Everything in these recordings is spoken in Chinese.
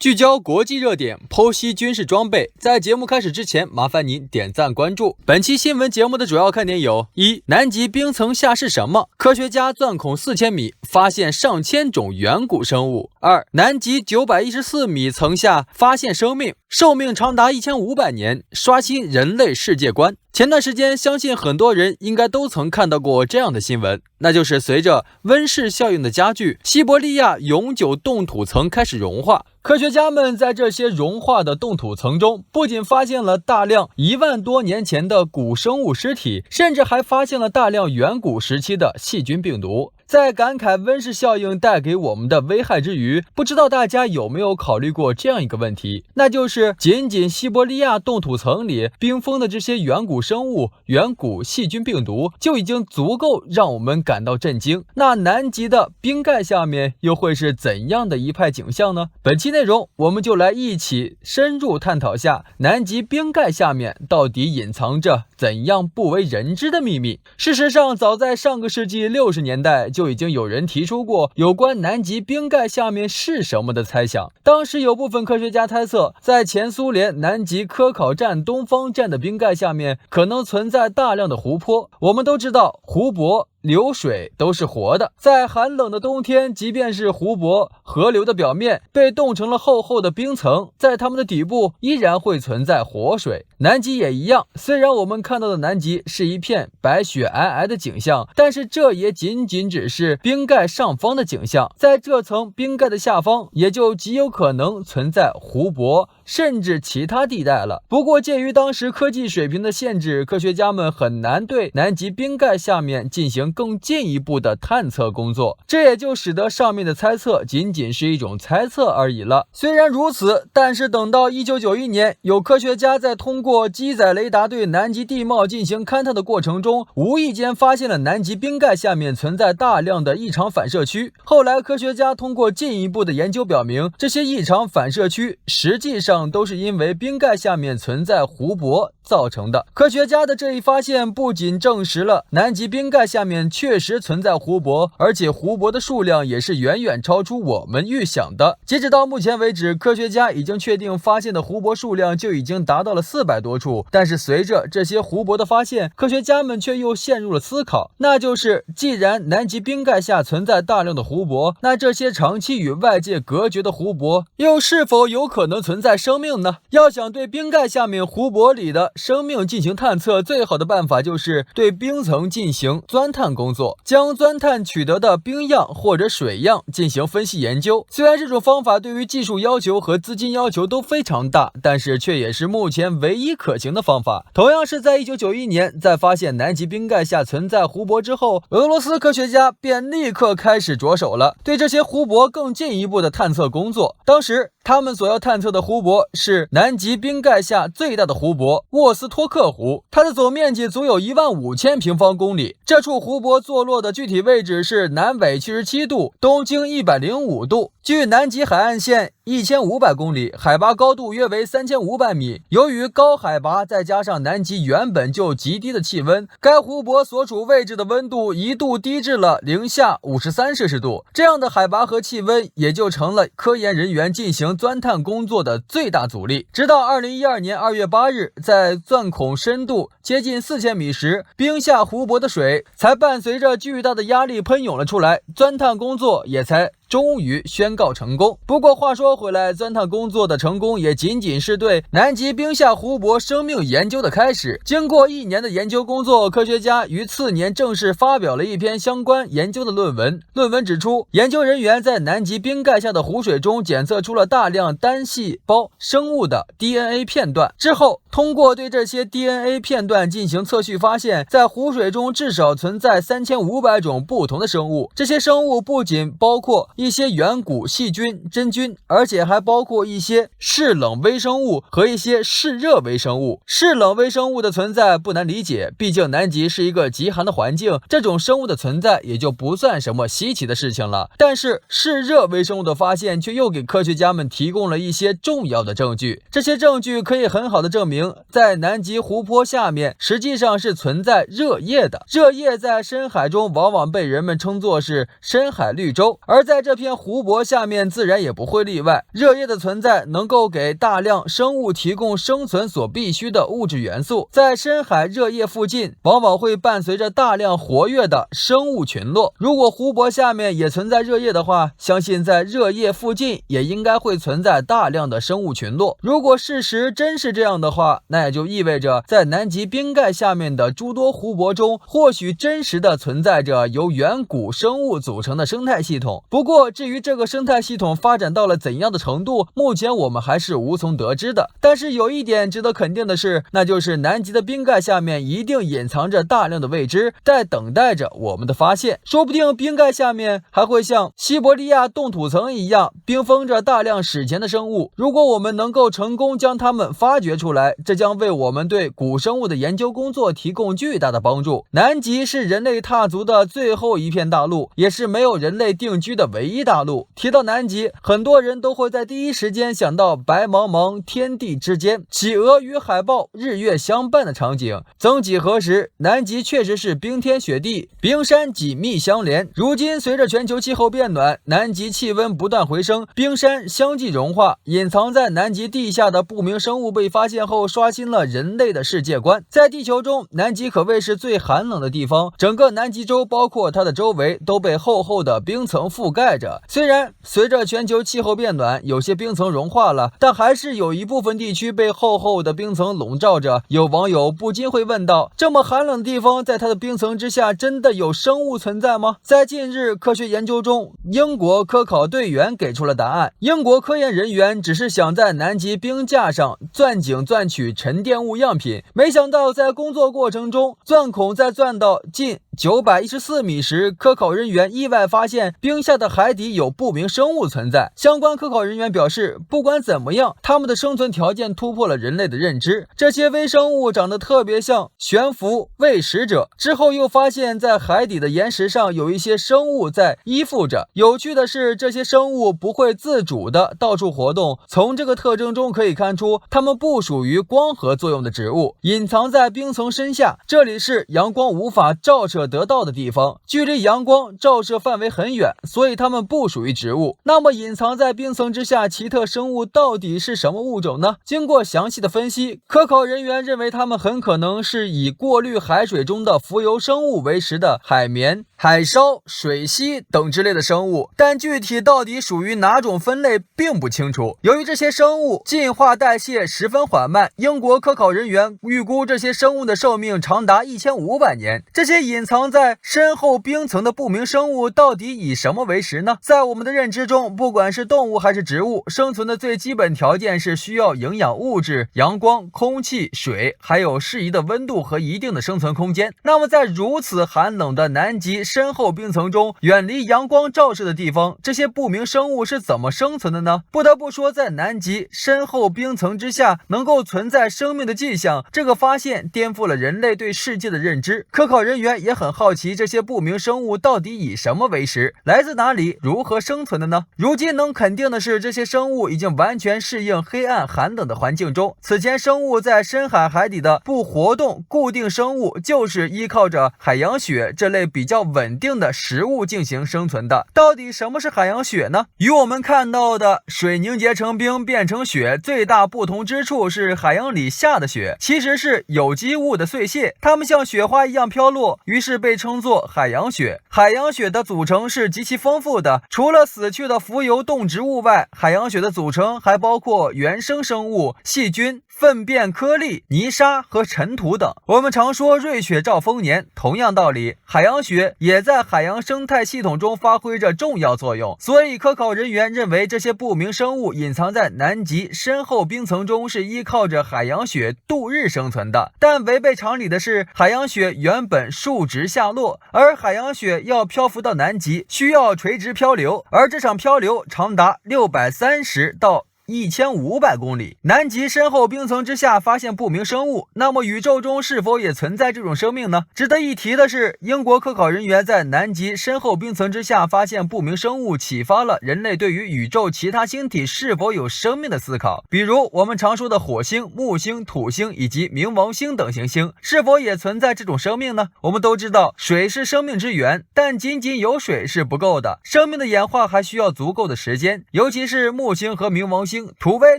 聚焦国际热点，剖析军事装备。在节目开始之前，麻烦您点赞关注。本期新闻节目的主要看点有：一、南极冰层下是什么？科学家钻孔4000米，发现上千种远古生物。二、南极914米层下发现生命，寿命长达1500年，刷新人类世界观。前段时间，相信很多人应该都曾看到过这样的新闻，那就是随着温室效应的加剧，西伯利亚永久冻土层开始融化。科学家们在这些融化的冻土层中，不仅发现了大量1万多年前的古生物尸体，甚至还发现了大量远古时期的细菌病毒。在感慨温室效应带给我们的危害之余，不知道大家有没有考虑过这样一个问题，那就是仅仅西伯利亚冻土层里冰封的这些远古生物、远古细菌病毒就已经足够让我们感到震惊。那南极的冰盖下面又会是怎样的一派景象呢？本期内容我们就来一起深入探讨下南极冰盖下面到底隐藏着怎样不为人知的秘密。事实上，早在上个世纪60年代就已经有人提出过有关南极冰盖下面是什么的猜想。当时有部分科学家猜测，在前苏联南极科考站东方站的冰盖下面可能存在大量的湖泊。我们都知道，湖泊流水都是活的，在寒冷的冬天，即便是湖泊、河流的表面被冻成了厚厚的冰层，在它们的底部依然会存在活水。南极也一样，虽然我们看到的南极是一片白雪皑皑的景象，但是这也仅仅只是冰盖上方的景象，在这层冰盖的下方，也就极有可能存在湖泊甚至其他地带了。不过鉴于当时科技水平的限制，科学家们很难对南极冰盖下面进行更进一步的探测工作，这也就使得上面的猜测仅仅是一种猜测而已了。虽然如此，但是等到1991年，有科学家在通过机载雷达对南极地貌进行勘探的过程中，无意间发现了南极冰盖下面存在大量的异常反射区。后来科学家通过进一步的研究表明，这些异常反射区实际上都是因为冰盖下面存在湖泊造成的。科学家的这一发现不仅证实了南极冰盖下面确实存在湖泊，而且湖泊的数量也是远远超出我们预想的。截止到目前为止，科学家已经确定发现的湖泊数量就已经达到了400多处。但是随着这些湖泊的发现，科学家们却又陷入了思考，那就是既然南极冰盖下存在大量的湖泊，那这些长期与外界隔绝的湖泊又是否有可能存在生命呢？要想对冰盖下面湖泊里的生命进行探测，最好的办法就是对冰层进行钻探工作，将钻探取得的冰样或者水样进行分析研究。虽然这种方法对于技术要求和资金要求都非常大，但是却也是目前唯一可行的方法。同样是在1991年，在发现南极冰盖下存在湖泊之后，俄罗斯科学家便立刻开始着手了对这些湖泊更进一步的探测工作。当时他们所要探测的湖泊是南极冰盖下最大的湖泊沃斯托克湖，它的总面积足有15000平方公里。这处湖泊坐落的具体位置是南纬77度，东经105度，距南极海岸线1500公里，海拔高度约为3500米。由于高海拔再加上南极原本就极低的气温，该湖泊所处位置的温度一度低至了零下53摄氏度。这样的海拔和气温也就成了科研人员进行钻探工作的最大阻力。直到2012年2月8日，在钻孔深度接近4000米时，冰下湖泊的水才伴随着巨大的压力喷涌了出来，钻探工作也才终于宣告成功。不过话说回来，钻探工作的成功也仅仅是对南极冰下湖泊生命研究的开始。经过1年的研究工作，科学家于次年正式发表了一篇相关研究的论文。论文指出，研究人员在南极冰盖下的湖水中检测出了大量单细胞生物的 DNA 片段，之后通过对这些 DNA 片段进行测序，发现在湖水中至少存在3500种不同的生物。这些生物不仅包括一些远古细菌、真菌，而且还包括一些嗜冷微生物和一些嗜热微生物。嗜冷微生物的存在不难理解，毕竟南极是一个极寒的环境，这种生物的存在也就不算什么稀奇的事情了。但是嗜热微生物的发现却又给科学家们提供了一些重要的证据。这些证据可以很好的证明，在南极湖泊下面实际上是存在热液的。热液在深海中往往被人们称作是深海绿洲，而在这这片湖泊下面自然也不会例外。热液的存在能够给大量生物提供生存所必需的物质元素，在深海热液附近往往会伴随着大量活跃的生物群落。如果湖泊下面也存在热液的话，相信在热液附近也应该会存在大量的生物群落。如果事实真是这样的话，那也就意味着在南极冰盖下面的诸多湖泊中，或许真实的存在着由远古生物组成的生态系统。不过至于这个生态系统发展到了怎样的程度，目前我们还是无从得知的。但是有一点值得肯定的是，那就是南极的冰盖下面一定隐藏着大量的未知，在等待着我们的发现。说不定冰盖下面还会像西伯利亚冻土层一样冰封着大量史前的生物。如果我们能够成功将它们发掘出来，这将为我们对古生物的研究工作提供巨大的帮助。南极是人类踏足的最后一片大陆，也是没有人类定居的唯一大陆。提到南极，很多人都会在第一时间想到白茫茫天地之间，企鹅与海豹日月相伴的场景。曾几何时，南极确实是冰天雪地，冰山紧密相连。如今随着全球气候变暖，南极气温不断回升，冰山相继融化，隐藏在南极地下的不明生物被发现后，刷新了人类的世界观。在地球中，南极可谓是最寒冷的地方，整个南极洲包括它的周围都被厚厚的冰层覆盖着。虽然随着全球气候变暖，有些冰层融化了，但还是有一部分地区被厚厚的冰层笼罩着。有网友不禁会问道，这么寒冷的地方，在它的冰层之下真的有生物存在吗？在近日科学研究中，英国科考队员给出了答案。英国科研人员只是想在南极冰架上钻井钻取沉淀物样品，没想到在工作过程中，钻孔在钻到近914米时，科考人员意外发现冰下的海底有不明生物存在。相关科考人员表示，不管怎么样，他们的生存条件突破了人类的认知。这些微生物长得特别像悬浮喂食者。之后又发现在海底的岩石上有一些生物在依附着。有趣的是，这些生物不会自主的到处活动。从这个特征中可以看出，它们不属于光合作用的植物，隐藏在冰层深下。这里是阳光无法照射得到的地方，距离阳光照射范围很远，所以它们不属于植物。那么隐藏在冰层之下奇特生物到底是什么物种呢？经过详细的分析，科考人员认为它们很可能是以过滤海水中的浮游生物为食的海绵、海烧、水螅等之类的生物，但具体到底属于哪种分类并不清楚。由于这些生物进化代谢十分缓慢，英国科考人员预估这些生物的寿命长达1500年。这些隐藏在深厚冰层的不明生物到底以什么为食呢？在我们的认知中，不管是动物还是植物，生存的最基本条件是需要营养物质、阳光、空气、水，还有适宜的温度和一定的生存空间。那么在如此寒冷的南极深厚冰层中，远离阳光照射的地方，这些不明生物是怎么生存的呢？不得不说，在南极深厚冰层之下能够存在生命的迹象，这个发现颠覆了人类对世界的认知。科考人员也很好奇，这些不明生物到底以什么为食，来自哪里，如何生存的呢？如今能肯定的是，这些生物已经完全适应黑暗寒冷的环境中。此前生物在深海海底的不活动固定生物，就是依靠着海洋雪这类比较稳定的食物进行生存的。到底什么是海洋雪呢？与我们看到的水凝结成冰变成雪最大不同之处是，海洋里下的雪其实是有机物的碎屑，它们像雪花一样飘落，于是被称作海洋雪。海洋雪的组成是极其丰富的，除了死去的浮游动植物外，海洋雪的组成还包括原生生物、细菌、粪便颗粒、泥沙和尘土等。我们常说瑞雪兆丰年，同样道理，海洋雪也在海洋生态系统中发挥着重要作用。所以科考人员认为，这些不明生物隐藏在南极深厚冰层中，是依靠着海洋雪度日生存的。但违背常理的是，海洋雪原本竖直下落，而海洋雪要漂浮到南极需要垂直漂流，而这场漂流长达630到1500公里。南极深厚冰层之下发现不明生物，那么宇宙中是否也存在这种生命呢？值得一提的是，英国科考人员在南极深厚冰层之下发现不明生物，启发了人类对于宇宙其他星体是否有生命的思考。比如我们常说的火星、木星、土星以及冥王星等行星，是否也存在这种生命呢？我们都知道水是生命之源，但仅仅有水是不够的，生命的演化还需要足够的时间。尤其是木星和冥王星、土卫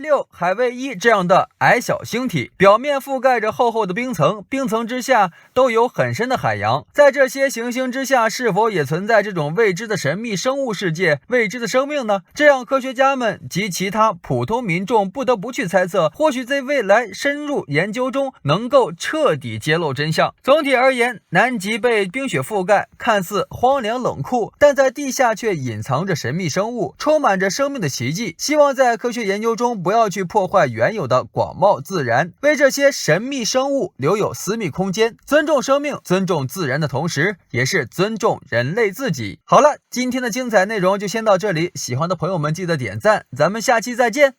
6、海卫1这样的矮小星体，表面覆盖着厚厚的冰层，冰层之下都有很深的海洋。在这些行星之下，是否也存在这种未知的神秘生物世界、未知的生命呢？这让科学家们及其他普通民众不得不去猜测，或许在未来深入研究中能够彻底揭露真相。总体而言，南极被冰雪覆盖，看似荒凉冷酷，但在地下却隐藏着神秘生物，充满着生命的奇迹。希望在科学研究中不要去破坏原有的广袤自然，为这些神秘生物留有私密空间，尊重生命，尊重自然的同时，也是尊重人类自己。好了，今天的精彩内容就先到这里，喜欢的朋友们记得点赞，咱们下期再见。